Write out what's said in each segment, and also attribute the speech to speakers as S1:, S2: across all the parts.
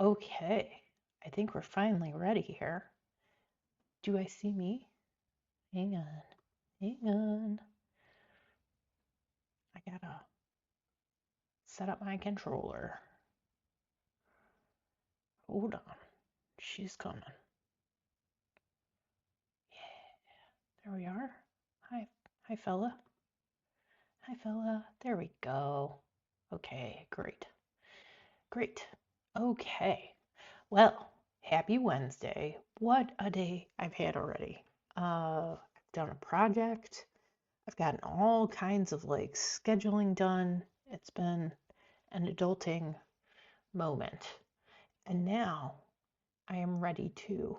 S1: Okay, I think we're finally ready here. Do I see me? Hang on, hang on. I gotta set up my controller. Hold on, she's coming. Yeah, there we are. Hi, fella. Hi, fella. There we go. Okay, great. Great. Okay. Well, happy Wednesday. What a day I've had already. I've done a project. I've gotten all kinds of like scheduling done. It's been an adulting moment. And now I am ready to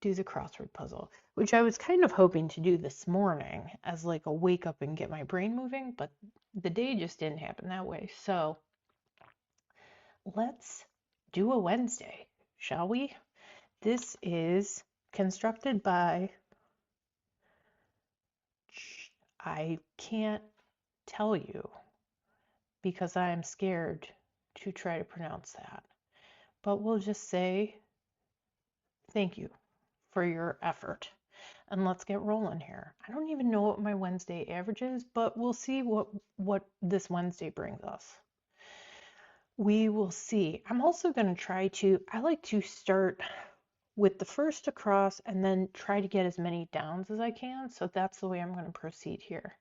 S1: do the crossword puzzle, which I was kind of hoping to do this morning as like a wake up and get my brain moving, but the day just didn't happen that way. So let's do a Wednesday, shall we? This is constructed by, I can't tell you because I am scared to try to pronounce that. But we'll just say thank you for your effort. And let's get rolling here. I don't even know what my Wednesday average is, but we'll see what this Wednesday brings us. We will see. I'm also going to I like to start with the first across and then try to get as many downs as I can. So that's the way I'm going to proceed here.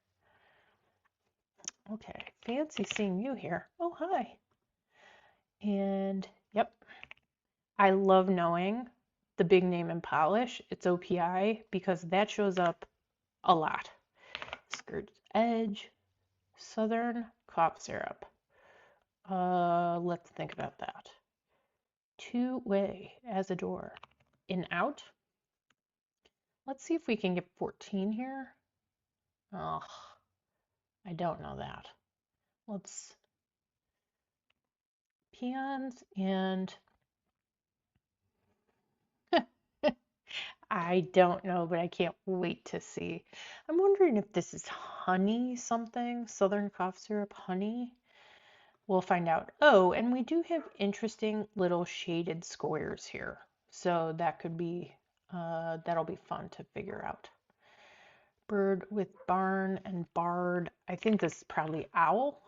S1: Okay, fancy seeing you here. Oh, hi. And yep, I love knowing the big name in polish. It's OPI because that shows up a lot. Skirt edge, Southern cough syrup. Let's think about that. Two-way as a door. In out. Let's see if we can get 14 here. Oh, I don't know that. Let's peons and I don't know, but I can't wait to see. I'm wondering if this is honey something, Southern cough syrup honey. We'll find out. Oh, and we do have interesting little shaded squares here. So that could be, that'll be fun to figure out. Bird with barn and barred. I think this is probably owl.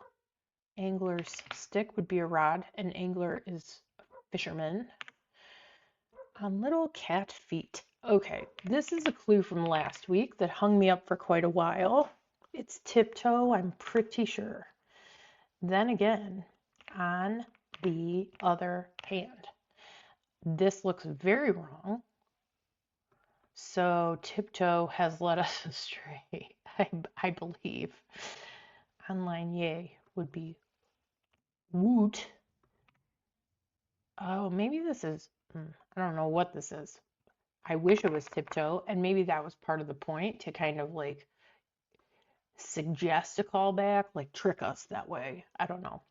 S1: Angler's stick would be a rod. An angler is a fisherman. On little cat feet. Okay, this is a clue from last week that hung me up for quite a while. It's tiptoe, I'm pretty sure. Then again, on the other hand, this looks very wrong. So tiptoe has led us astray, I believe. Online yay would be woot. Oh, maybe this is, I don't know what this is. I wish it was tiptoe, and maybe that was part of the point to kind of like suggest a callback, like trick us that way. I don't know.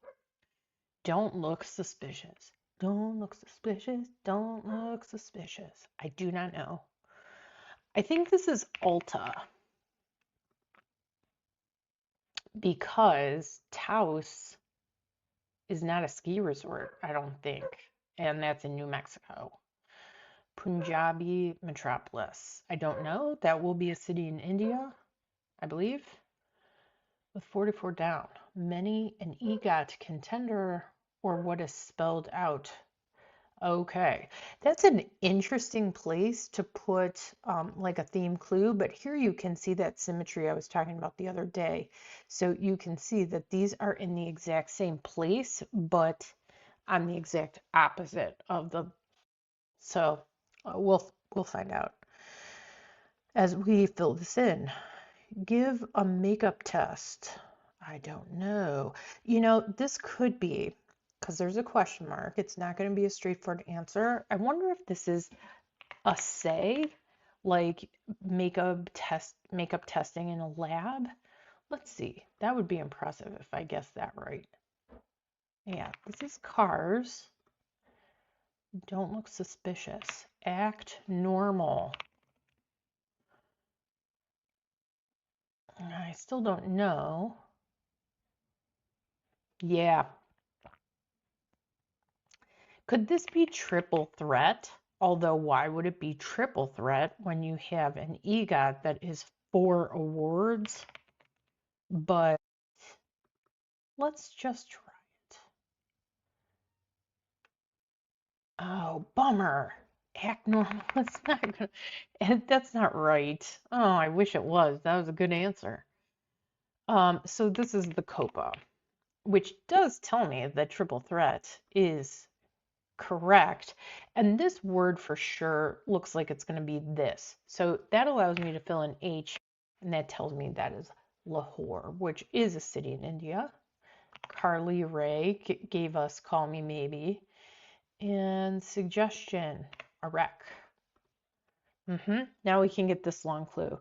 S1: Don't look suspicious. Don't look suspicious. Don't look suspicious. I do not know. I think this is Alta because Taos is not a ski resort, I don't think. And that's in New Mexico. Punjabi metropolis. I don't know. That will be a city in India, I believe. With 44 down. Many an EGOT contender or what is spelled out. Okay, that's an interesting place to put like a theme clue, but here you can see that symmetry I was talking about the other day. So you can see that these are in the exact same place, but on the exact opposite of the. So we'll find out as we fill this in. Give a makeup test. I don't know. You know, this could be because there's a question mark. It's not going to be a straightforward answer. I wonder if this is a say, like makeup testing in a lab. Let's see. That would be impressive if I guessed that right. Yeah, this is cars. Don't look suspicious. Act normal. I still don't know. Yeah, Could this be triple threat? Although, why would it be triple threat when you have an EGOT that is 4 awards? But let's just try it. Oh, bummer. Act normal. It's not gonna, that's not right. Oh, I wish it was. That was a good answer. So this is the COPA, which does tell me that triple threat is correct. And this word for sure looks like it's going to be this. So that allows me to fill in H, and that tells me that is Lahore, which is a city in India. Carly Ray gave us Call Me Maybe. And suggestion, Iraq. Now we can get this long clue.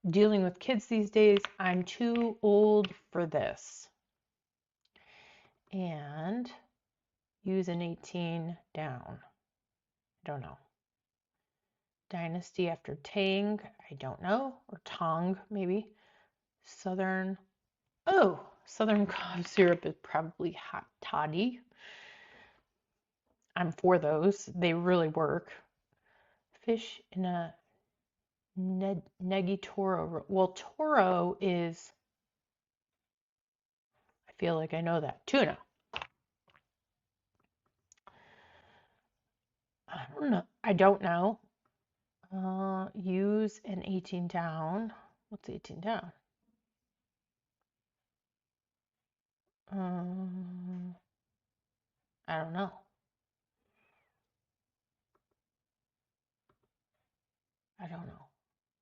S1: Dealing with kids these days, I'm too old for this. And use an 18 down. I don't know. Dynasty after Tang, I don't know. Or Tong, maybe. Southern, oh, Southern cough syrup is probably hot toddy. I'm for those. They really work. Fish in a Negitoro. Well, toro is, I feel like I know that. Tuna. I don't know. I don't know. Use an 18 down. What's 18 down? I don't know. I don't know.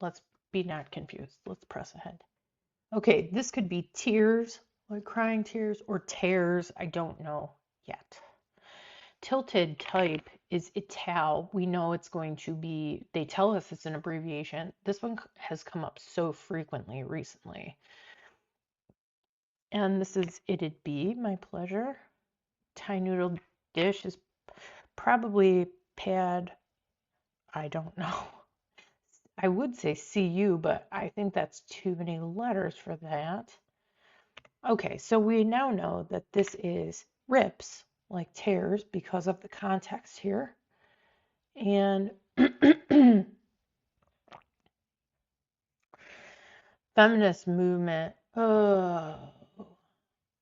S1: Let's be not confused. Let's press ahead. Okay, this could be tears, like crying tears, or tears. I don't know yet. Tilted type is Ital. We know it's going to be, they tell us it's an abbreviation. This one has come up so frequently recently. And this is It'd Be My Pleasure. Thai noodle dish is probably pad, I don't know. I would say CU, but I think that's too many letters for that. Okay, so we now know that this is rips, like tears, because of the context here. And feminist movement. Oh,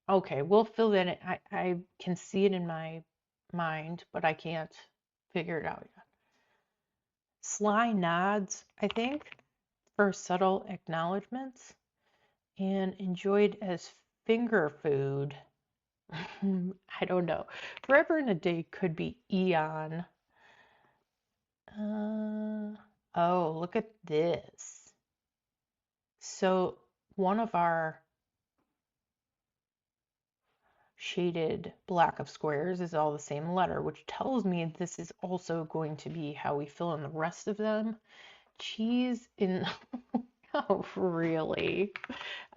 S1: okay, we'll fill that in. I can see it in my mind, but I can't figure it out yet. Sly nods, I think, for subtle acknowledgments, and enjoyed as finger food. I don't know. Forever and a day could be eon. Oh, look at this. So one of our shaded block of squares is all the same letter, which tells me this is also going to be how we fill in the rest of them. Cheese in, oh, really?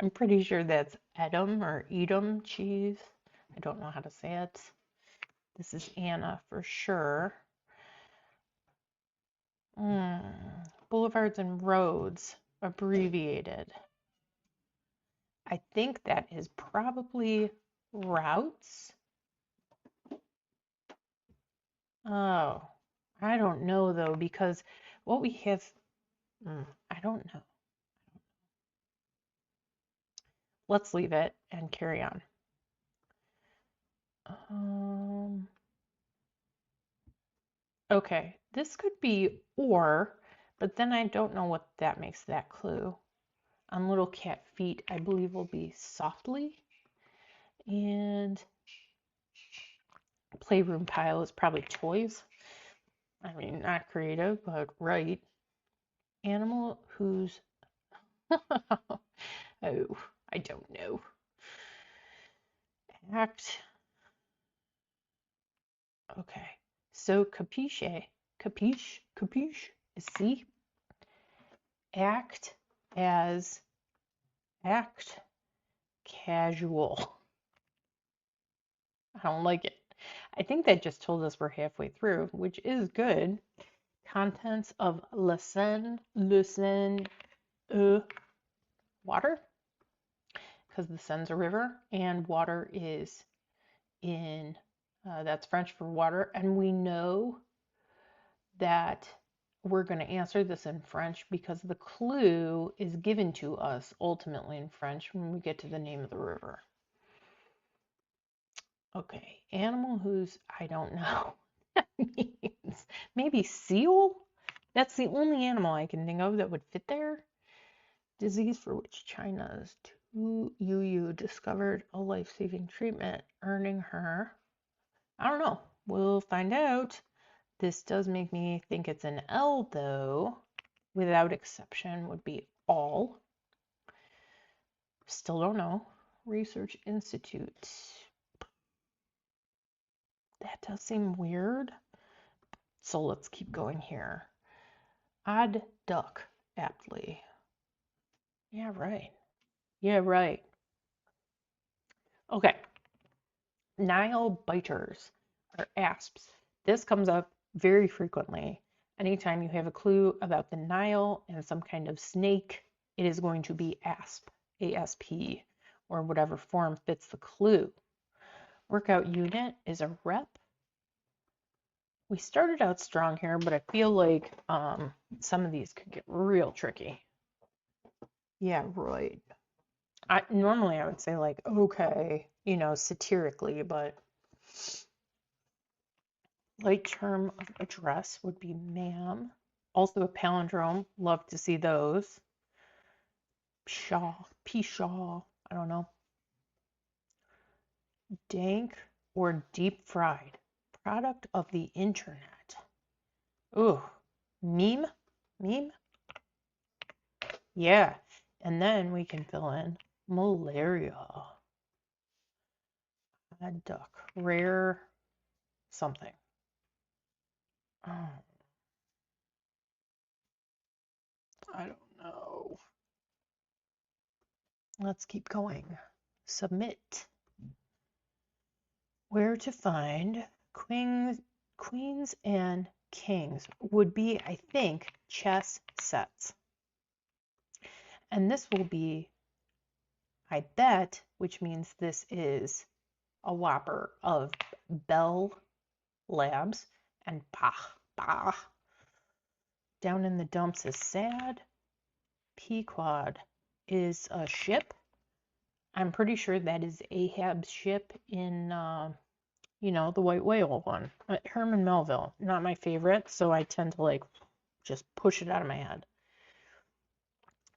S1: I'm pretty sure that's Edam or Edam cheese. I don't know how to say it. This is Anna for sure. Boulevards and roads, abbreviated. I think that is probably routes. Oh, I don't know though, because what we have, I don't know. Let's leave it and carry on. Okay, this could be or, but then I don't know what that makes that clue. On little cat feet, I believe will be softly. And playroom pile is probably toys. I mean, not creative, but right. Animal whose, oh, I don't know. Act. Okay, so capiche is C. Act as, act casual. I don't like it. I think that just told us we're halfway through, which is good. Contents of le Seine, water, because the Seine's a river, and water is in That's French for water. And we know that we're going to answer this in French because the clue is given to us ultimately in French when we get to the name of the river. Okay, animal whose I don't know what that means. Maybe seal? That's the only animal I can think of that would fit there. Disease for which China's Tu Yu discovered a life-saving treatment, earning her. I don't know. We'll find out. This does make me think it's an L, though. Without exception would be all. Still don't know. Research Institute. That does seem weird. So let's keep going here. Odd duck, aptly. Yeah, right. Yeah, right. Okay. Nile biters are asps. This comes up very frequently. Anytime you have a clue about the Nile and some kind of snake, it is going to be asp, A-S-P, or whatever form fits the clue. Workout unit is a rep. We started out strong here, but I feel like some of these could get real tricky. Yeah, right. Normally I would say like, okay, satirically, but light term of address would be ma'am. Also a palindrome, love to see those. Pshaw, I don't know. Dank or deep fried, product of the internet. Ooh, meme? Yeah, and then we can fill in malaria. A duck, rare something. Oh, I don't know. Let's keep going. Submit. Where to find queens and kings would be, I think, chess sets. And this will be, I bet, which means this is a whopper of Bell Labs and Bah. Down in the dumps is sad. Pequod is a ship. I'm pretty sure that is Ahab's ship in, the white whale one. Herman Melville, not my favorite, so I tend to like just push it out of my head.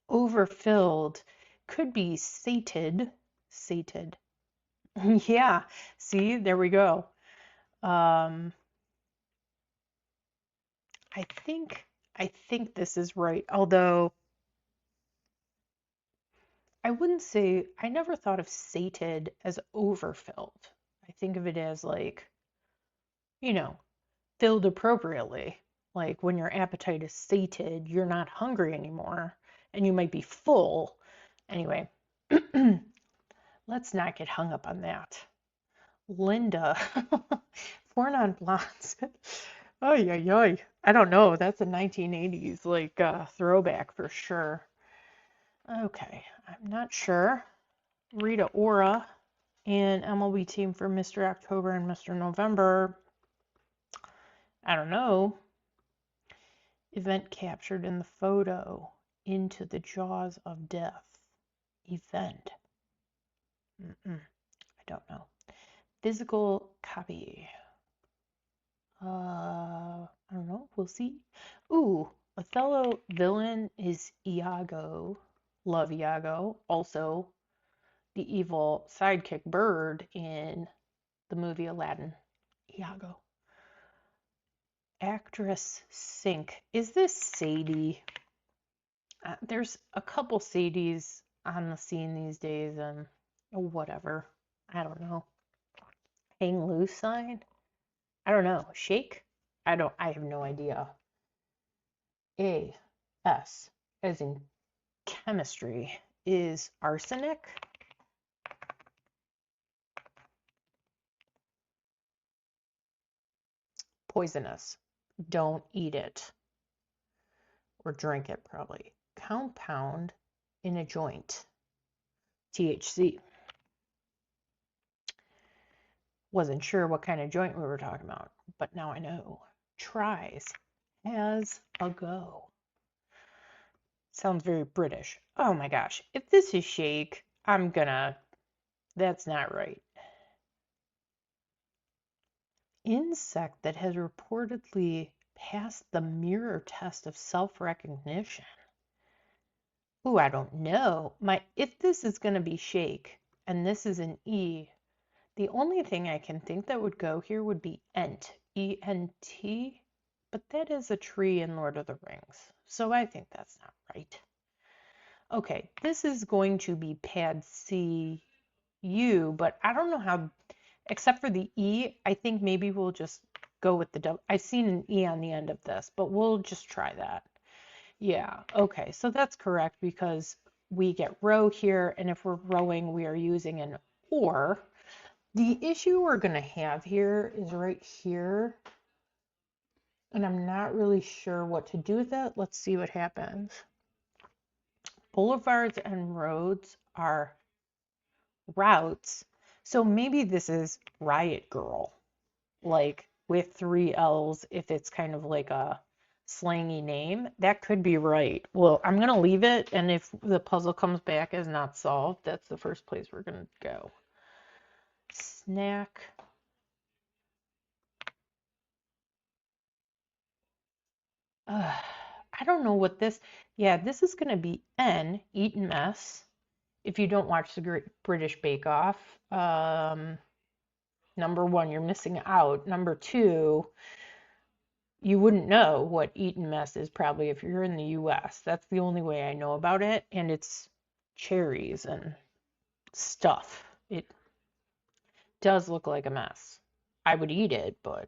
S1: Overfilled could be sated. Yeah, see, there we go. I think this is right, although I wouldn't say, I never thought of sated as overfilled. I think of it as like, filled appropriately. Like when your appetite is sated, you're not hungry anymore and you might be full. Anyway, let's not get hung up on that. Linda, four non-blondes. Oy. I don't know. That's a 1980s like throwback for sure. Okay, I'm not sure. Rita Ora and MLB team for Mr. October and Mr. November. I don't know. Event captured in the photo. Into the jaws of death. Event. I don't know. Physical copy. I don't know. We'll see. Ooh, Othello villain is Iago. Love Iago. Also, the evil sidekick bird in the movie Aladdin. Iago. Actress Sink. Is this Sadie? There's a couple Sadies on the scene these days, and whatever. I don't know. Hang loose sign? I don't know. Shake? I have no idea. A-S, as in chemistry, is arsenic. Poisonous. Don't eat it. Or drink it, probably. Compound in a joint. THC. Wasn't sure what kind of joint we were talking about, but now I know. Tries. Has a go. Sounds very British. Oh my gosh. If this is shake, that's not right. Insect that has reportedly passed the mirror test of self-recognition. Ooh, I don't know. If this is going to be shake and this is an E, the only thing I can think that would go here would be ent, E-N-T, but that is a tree in Lord of the Rings, so I think that's not right. Okay, this is going to be pad C-U, but I don't know how, except for the E, I think maybe we'll just go with the W. I've seen an E on the end of this, but we'll just try that. Yeah, okay, so that's correct because we get row here, and if we're rowing, we are using an or. The issue we're going to have here is right here, and I'm not really sure what to do with that. Let's see what happens. Boulevards and roads are routes, so maybe this is Riot Girl, like with 3 L's if it's kind of like a slangy name. That could be right. Well, I'm going to leave it, and if the puzzle comes back as not solved, that's the first place we're going to go. Snack. I don't know what this, yeah, this is going to be N, eat and mess, if you don't watch the Great British Bake Off. Number one, you're missing out. Number two, you wouldn't know what eat and mess is probably if you're in the US. That's the only way I know about it, and it's cherries and stuff. It does look like a mess. I would eat it, but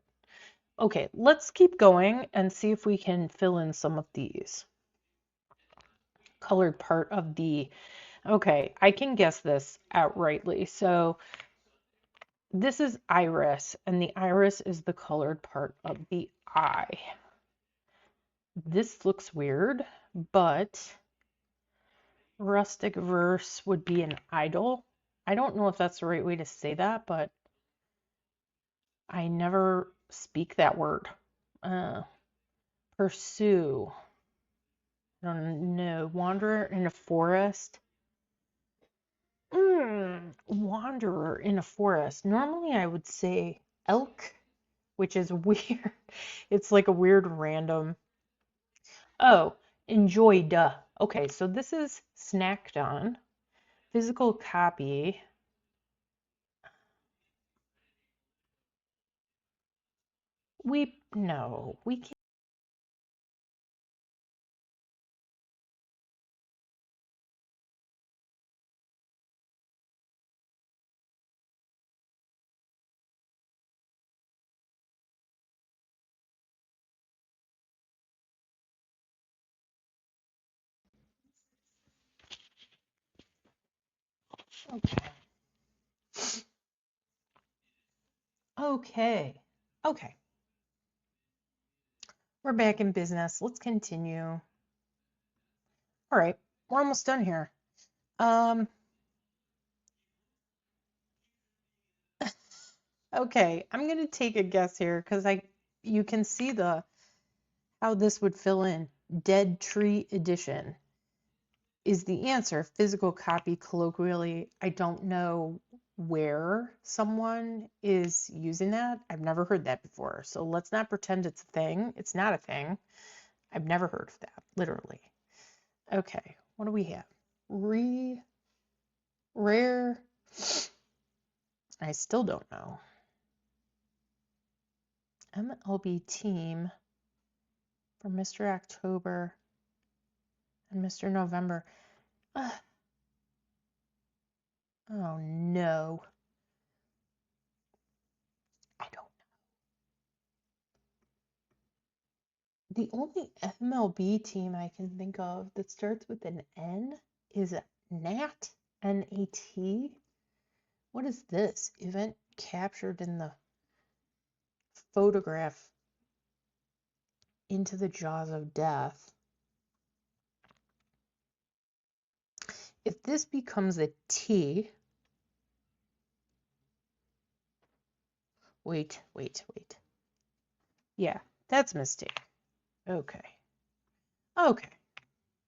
S1: okay, let's keep going and see if we can fill in some of these. Colored part of the, okay, I can guess this outrightly. So this is iris, and the iris is the colored part of the eye. This looks weird, but rustic verse would be an idol. I don't know if that's the right way to say that, but I never speak that word. Pursue. I don't know. Wanderer in a forest. Wanderer in a forest. Normally I would say elk, which is weird. It's like a weird random. Oh, enjoyed. Okay, so this is snacked on. Physical copy. No, we can't. Okay. Okay. Okay. We're back in business. Let's continue. All right. We're almost done here. Okay. I'm going to take a guess here because you can see how this would fill in. Dead Tree Edition is the answer. Physical copy, colloquially, I don't know where someone is using that. I've never heard that before. So let's not pretend it's a thing. It's not a thing. I've never heard of that, literally. Okay, what do we have? Rare. I still don't know. MLB team for Mr. October and Mr. November. Oh no. I don't know. The only MLB team I can think of that starts with an N is NAT, N-A-T. What is this? Event captured in the photograph Into the Jaws of Death. If this becomes a T, Wait. Yeah, that's a mistake. Okay. Okay.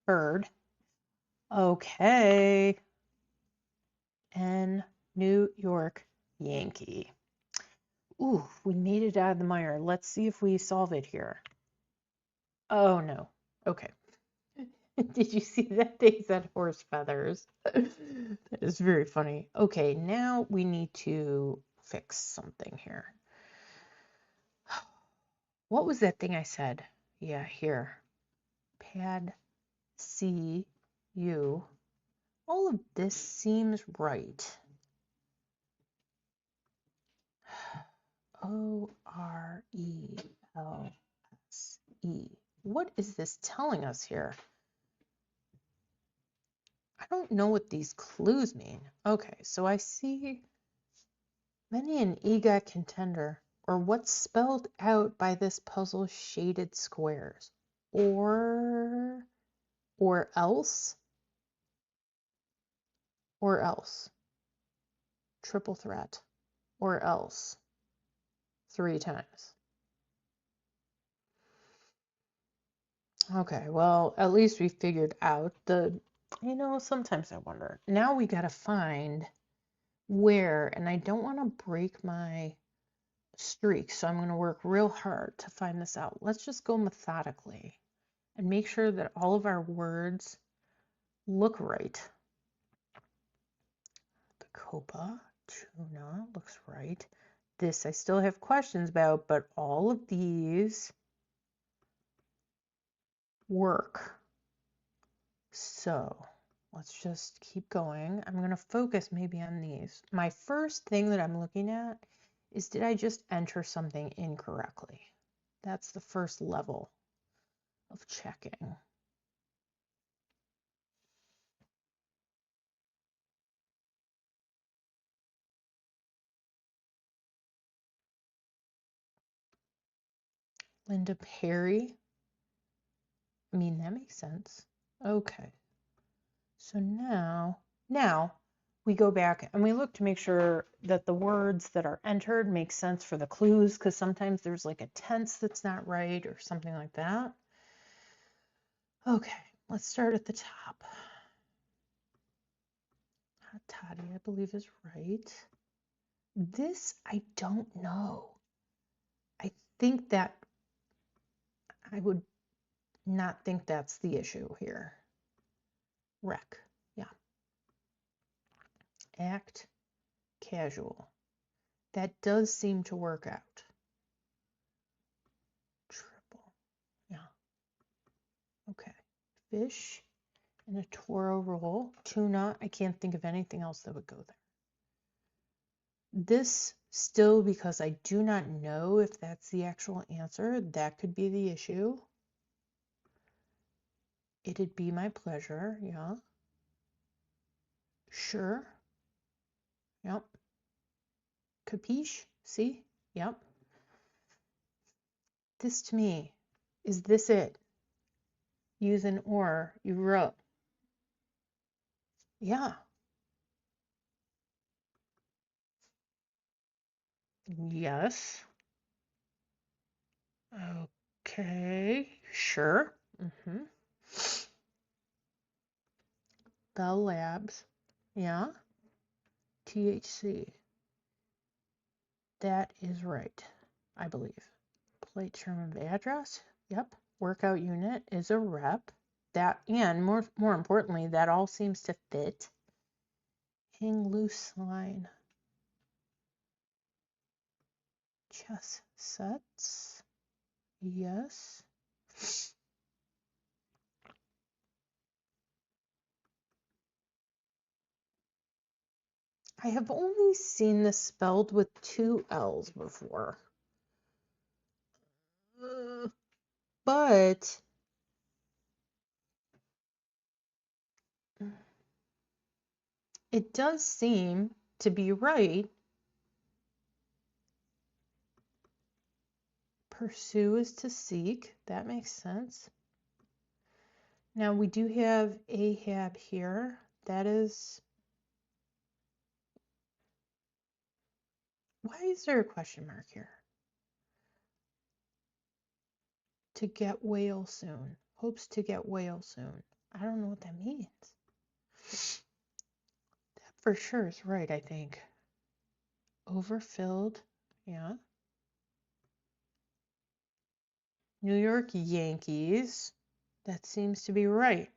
S1: Bird. Okay. And New York Yankee. Ooh, we made it out of the mire. Let's see if we solve it here. Oh no. Okay. Did you see that they said horse feathers? That is very funny. Okay, now we need to fix something here. What was that thing I said? Yeah, here. Pad C U. All of this seems right. ORELSE. What is this telling us here? I don't know what these clues mean. Okay, so I see many an EGOT contender, or what's spelled out by this puzzle shaded squares. Or else, or else. Triple threat, or else. 3 times. Okay, well, at least we figured out sometimes I wonder. Now we got to find where, and I don't want to break my streak, so I'm going to work real hard to find this out. Let's just go methodically and make sure that all of our words look right. The copa, tuna, looks right. This I still have questions about, but all of these work. So let's just keep going. I'm going to focus maybe on these. My first thing that I'm looking at is, did I just enter something incorrectly? That's the first level of checking. Linda Perry. I mean, that makes sense. Okay. So now we go back and we look to make sure that the words that are entered make sense for the clues, because sometimes there's like a tense that's not right or something like that. Okay, let's start at the top. Toddy, I believe, is right. This, I don't know. I think that I would not think that's the issue here. Wreck, yeah. Act casual. That does seem to work out. Triple, yeah. Okay. Fish and a Toro roll. Tuna, I can't think of anything else that would go there. This still, because I do not know if that's the actual answer, that could be the issue. It'd be my pleasure, yeah. Sure. Yep. Capiche? See? Yep. This to me, is this it? Use an or, you wrote. Yeah. Yes. Okay. Sure. Bell Labs. Yeah. THC. That is right, I believe. Plate term of address. Yep. Workout unit is a rep. That, and more importantly, that all seems to fit. Hang loose line. Chess sets. Yes. I have only seen this spelled with 2 L's before. But it does seem to be right. Pursue is to seek. That makes sense. Now we do have Ahab here. That is Why is there a question mark here? To get whale soon. Hopes to get whale soon. I don't know what that means. That for sure is right, I think. Overfilled. Yeah. New York Yankees. That seems to be right.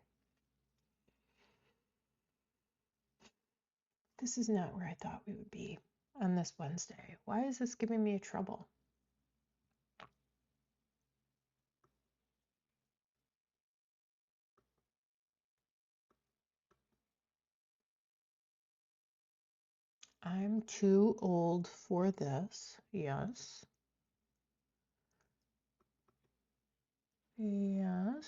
S1: This is not where I thought we would be on this Wednesday. Why is this giving me trouble? I'm too old for this. Yes. Yes.